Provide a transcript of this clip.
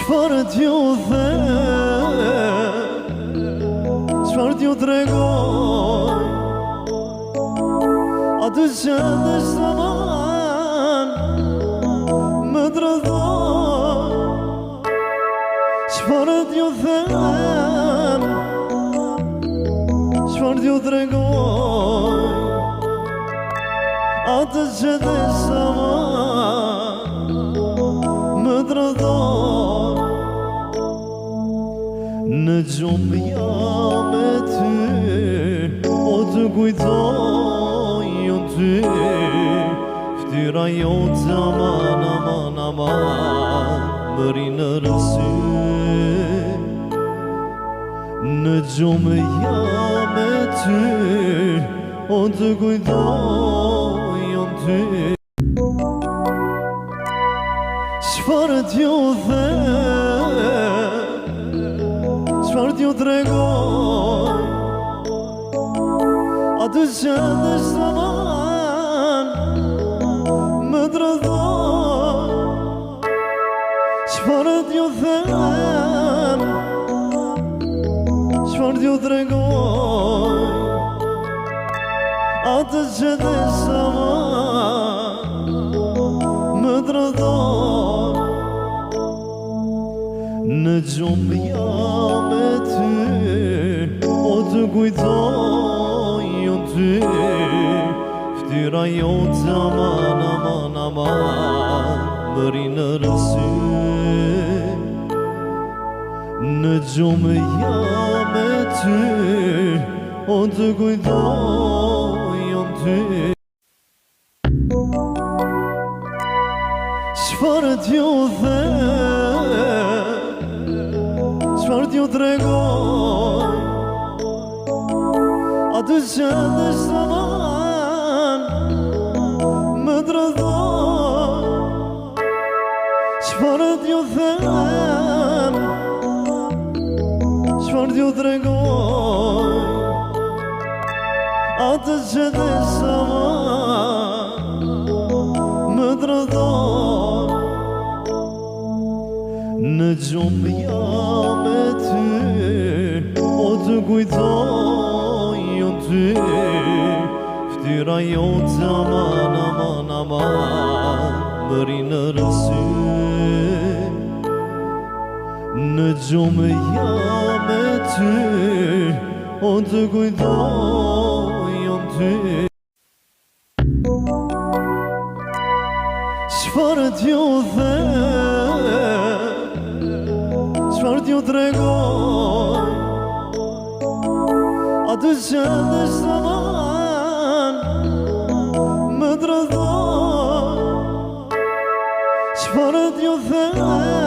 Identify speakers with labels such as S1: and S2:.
S1: Çfarë t'ju the, çfarë t'ju tregoj, atë që dhe zaman më drodhoj. Çfarë t'ju them, çfarë t'ju tregoj, atë që dhe zaman më drodhoj. Në gjumë jam e ty, o të kujtoj o ty, ftyra jote aman, aman, aman, më rinë rësy. Në gjumë jam e ty, o të kujtoj o ty. Çfarë t'ju them, çfarë t'ju tregoj, atë që dhe zaman më drodhoj. Çfarë t'ju them, çfarë t'ju tregoj, atë që dhe zaman më drodhoj. Në gjumë jam e ty, o të kujtoj o ty, ftyra jote aman, aman, aman, më rinë rësy. Në gjumë jam e ty, o të kujtoj o ty. Çfarë t'ju them, çfarë t'ju tregoj, atë që dhe zaman më drodhoj. Çfarë t'ju them, çfarë t'ju tregoj, atë që dhe zaman më drodhoj. Në gjumë jam e ty, o të kujtoj o ty, ftyra jote aman, aman, aman, më rinë rësy. Në gjumë jam e ty, o të kujtoj o ty. Çfarë t'ju them, çfarë t'ju tregoj, atë që dhe zaman më drodhoj. Çfarë t'ju them,